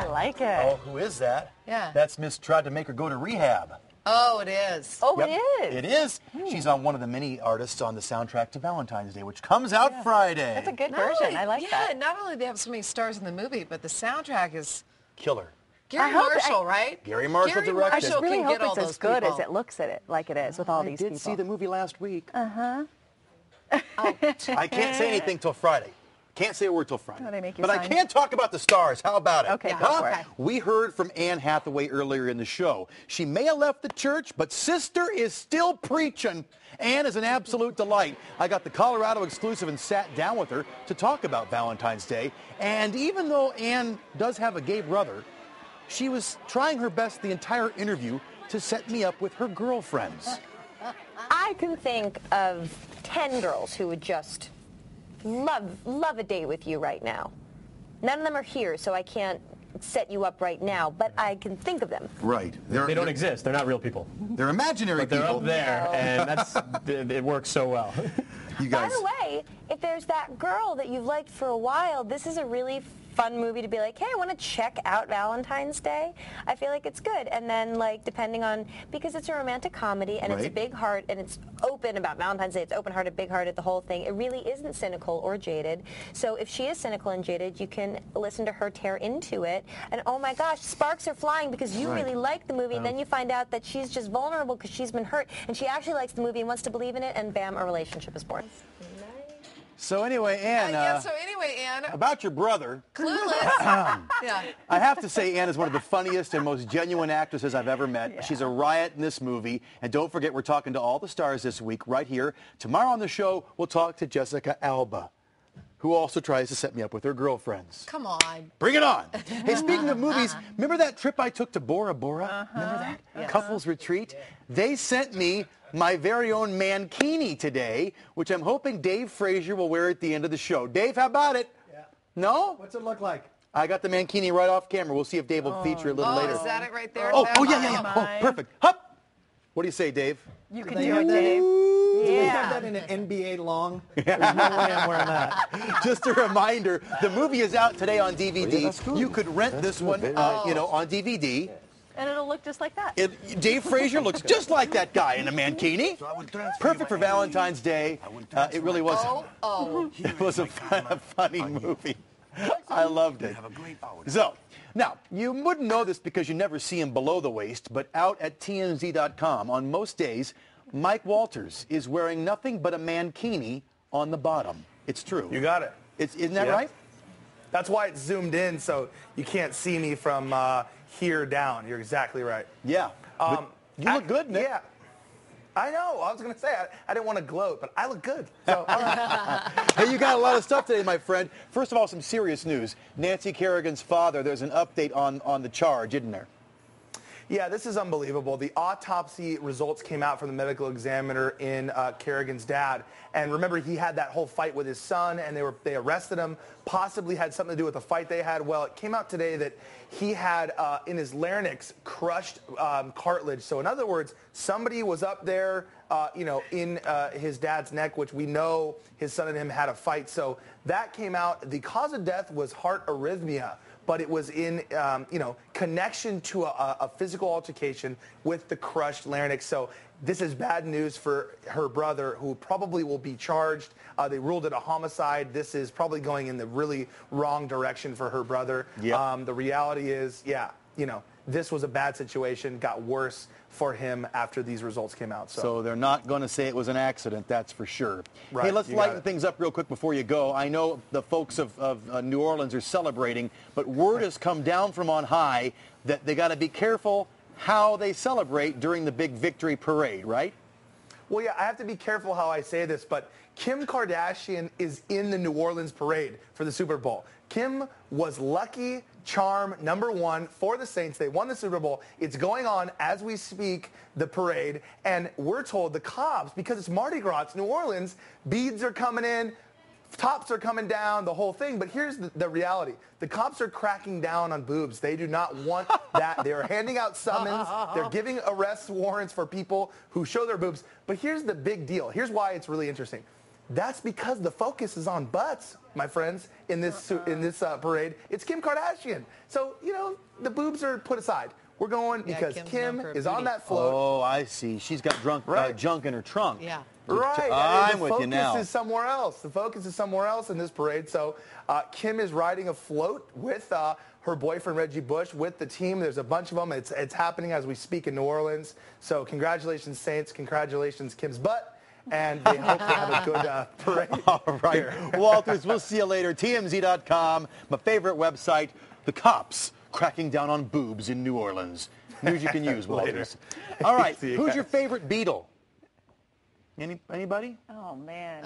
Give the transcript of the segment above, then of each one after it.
that? I like it. Oh, who is that? Yeah. That's Miss Tried to Make Her Go to Rehab. Oh, it is. Oh, Yep, it is. It is. She's on one of the many artists on the soundtrack to Valentine's Day, which comes out Friday. That's a good version. I like that. Yeah, not only do they have so many stars in the movie, but the soundtrack is Killer. Gary Marshall, right? Gary Marshall Gary directed. I just really can hope get all it's as those good people. as it looks at it, like it is with all these people. I did see the movie last week. Oh. I can't say anything till Friday. Can't say a word till Friday. Oh, they make you but I sign? can talk about the stars. How about it? Okay, Yeah, go for okay. it. We heard from Anne Hathaway earlier in the show. She may have left the church, but sister is still preaching. Anne is an absolute delight. I got the Colorado exclusive and sat down with her to talk about Valentine's Day. And even though Anne does have a gay brother, she was trying her best the entire interview to set me up with her girlfriends. I can think of 10 girls who would just love a date with you right now. None of them are here, so I can't set you up right now, but I can think of them. Right. They don't exist. They're not real people. They're imaginary But they're people. up there, and it works so well. You By guys. the way, if there's that girl that you've liked for a while, this is a really fun movie to be like, hey, I want to check out Valentine's Day. I feel like it's good. And then, like, depending on, because it's a romantic comedy and it's a Right. big heart and it's open about Valentine's Day. It's open-hearted, big-hearted, the whole thing. It really isn't cynical or jaded. So if she is cynical and jaded, you can listen to her tear into it. And oh my gosh, sparks are flying because you Right. really like the movie. And then you find out that she's just vulnerable because she's been hurt. And she actually likes the movie and wants to believe in it. And bam, a relationship is born. So anyway, Anne, So anyway, Anne, about your brother, Clueless. Yeah. I have to say Anne is one of the funniest and most genuine actresses I've ever met. She's a riot in this movie. And don't forget, we're talking to all the stars this week right here. Tomorrow on the show, we'll talk to Jessica Alba, who also tries to set me up with her girlfriends. Come on. Bring it on. Hey, speaking of movies, remember that trip I took to Bora Bora? Remember that? Yes. Couples retreat? They sent me my very own mankini today, which I'm hoping Dave Frazier will wear at the end of the show. Dave, how about it? Yeah. No? What's it look like? I got the mankini right off camera. We'll see if Dave will feature a little later. Is that it right there? Oh, That oh, yeah, one? yeah, yeah. Mine. Oh, perfect. Hup. What do you say, Dave? You can They do have it, that Dave. They have Yeah. that in an NBA long. There's no way I'm wearing that. Just a reminder, the movie is out today on DVD. You could rent this one, on DVD. And it'll look just like that. Dave Frazier looks just like that guy in a mankini. Perfect for Valentine's Day. It really was. It was a funny movie. I loved it. So, now, you wouldn't know this because you never see him below the waist, but out at TMZ.com on most days, Mike Walters is wearing nothing but a mankini on the bottom. It's true. You got it. Isn't that Yep. right? That's why it's zoomed in, so you can't see me from here down. You're exactly right. Yeah. But you look good, Nick. Yeah. I know. I was going to say, I didn't want to gloat, but I look good. So, Hey, you got a lot of stuff today, my friend. First of all, some serious news. Nancy Kerrigan's father, there's an update on the charge, isn't there? yeah, this is unbelievable. The autopsy results came out from the medical examiner in Kerrigan's dad. And remember, he had that whole fight with his son, and they arrested him, possibly had something to do with the fight they had. Well, it came out today that he had in his larynx crushed cartilage. So in other words, somebody was up there, in his dad's neck, which we know his son and him had a fight. So that came out. The cause of death was heart arrhythmia, but it was in, connection to a physical altercation with the crushed larynx. So this is bad news for her brother, who probably will be charged. They ruled it a homicide. This is probably going in the really wrong direction for her brother. Yep. The reality is, this was a bad situation, got worse for him after these results came out. So they're not going to say it was an accident, that's for sure. Right, Hey, let's you got lighten it. things up real quick before you go. I know the folks of New Orleans are celebrating, but word has come down from on high that they got to be careful how they celebrate during the big victory parade, right? Well, yeah, I have to be careful how I say this, but Kim Kardashian is in the New Orleans parade for the Super Bowl. Kim was lucky charm #1 for the Saints. They won the Super Bowl. It's going on as we speak, the parade, and we're told the cops, because it's Mardi Gras, it's New Orleans, beads are coming in, tops are coming down, the whole thing. But here's the reality. The cops are cracking down on boobs. They do not want that. They are handing out summons. They're giving arrest warrants for people who show their boobs. But here's the big deal. Here's why it's really interesting. That's because the focus is on butts, my friends, in this parade. It's Kim Kardashian. So, you know, the boobs are put aside. We're going because Kim's Kim known for is on booty. that float. Oh, I see. She's got junk in her trunk. Yeah. Right. I'm the with you now. focus is somewhere else. The focus is somewhere else in this parade. So Kim is riding a float with her boyfriend, Reggie Bush, with the team. There's a bunch of them. It's happening as we speak in New Orleans. So congratulations, Saints. Congratulations, Kim's butt. And they hope to have a good parade. All right. Walters, we'll see you later. TMZ.com, my favorite website. The cops cracking down on boobs in New Orleans. News you can use, Walters. All right. Who's your favorite Beatle? Anybody? Oh, man.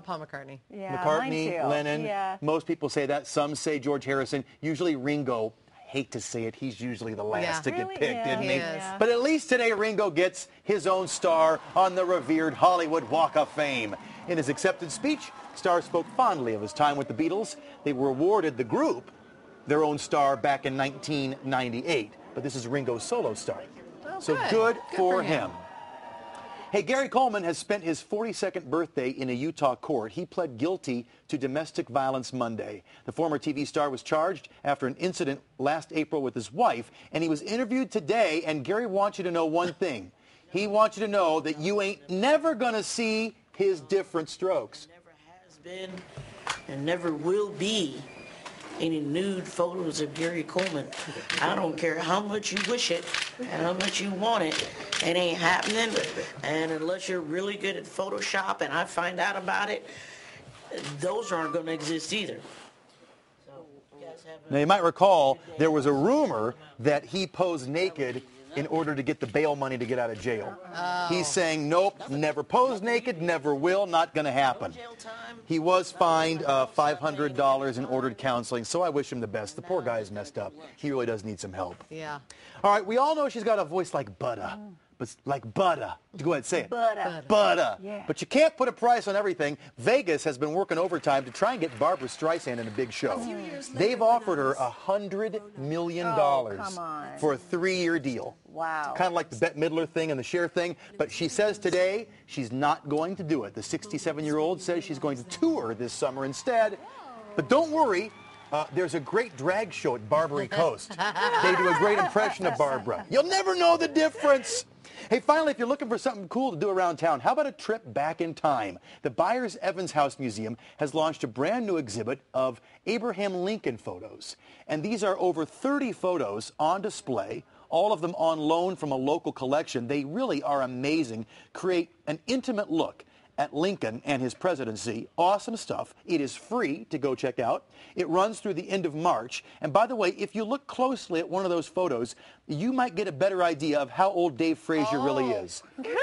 Paul McCartney. Yeah, McCartney, mine too. Lennon. Yeah. Most people say that. Some say George Harrison. Usually Ringo. I hate to say it. He's usually the last to get Really? picked, Yeah. isn't He he? is. But at least today Ringo gets his own star on the revered Hollywood Walk of Fame. In his acceptance speech, Starr spoke fondly of his time with the Beatles. They were awarded, the group, their own star back in 1998. But this is Ringo's solo star. Oh, So good. good Good for for him. Hey, Gary Coleman has spent his 42nd birthday in a Utah court. He pled guilty to domestic violence Monday. The former TV star was charged after an incident last April with his wife, and he was interviewed today, and Gary wants you to know one thing. He wants you to know that you ain't never going to see his different strokes. Never has been and never will be any nude photos of Gary Coleman. I don't care how much you wish it and how much you want it. It ain't happening. And unless you're really good at Photoshop and I find out about it, those aren't going to exist either. So, you guys have a Now, you might recall there was a rumor that he posed naked in order to get the bail money to get out of jail. He's saying, nope, never posed naked, never will, not going to happen. jail time. He was fined $500 and ordered counseling, so I wish him the best. The poor guy is messed up. He really does need some help. Yeah. All right, we all know she's got a voice like butter. But like butter. Go ahead, say it. Butter. Butter. Yeah. But you can't put a price on everything. Vegas has been working overtime to try and get Barbara Streisand in a big show. They've offered her $100 million come on. for a 3-year deal. Wow. Kind of like the Bette Midler thing and the Cher thing. But she says today she's not going to do it. The 67-year-old says she's going to tour this summer instead. But don't worry. There's a great drag show at Barbary Coast. They do a great impression of Barbara. You'll never know the difference. Hey, finally, if you're looking for something cool to do around town, how about a trip back in time? The Byers Evans House Museum has launched a brand new exhibit of Abraham Lincoln photos. And these are over 30 photos on display, all of them on loan from a local collection. They really are amazing, create an intimate look at Lincoln and his presidency. Awesome stuff. It is free to go check out. It runs through the end of March. And by the way, if you look closely at one of those photos, you might get a better idea of how old Dave Frazier really is. Did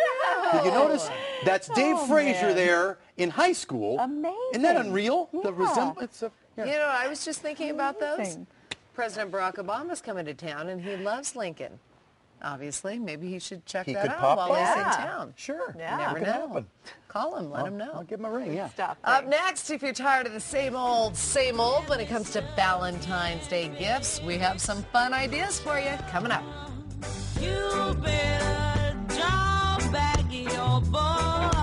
you notice? That's Dave Frazier there in high school. Amazing. Isn't that unreal? Yeah. The resemblance of... You know, I was just thinking about those. President Barack Obama's coming to town, and he loves Lincoln. Obviously, maybe he should check He that could out pop while by. he's in Yeah. town. Sure. Yeah. Never It could know. happen. Call him, let him know. I'll give him a ring, yeah. Stuff. Up next, if you're tired of the same old when it comes to Valentine's Day gifts, we have some fun ideas for you coming up. You better jump back in your boy.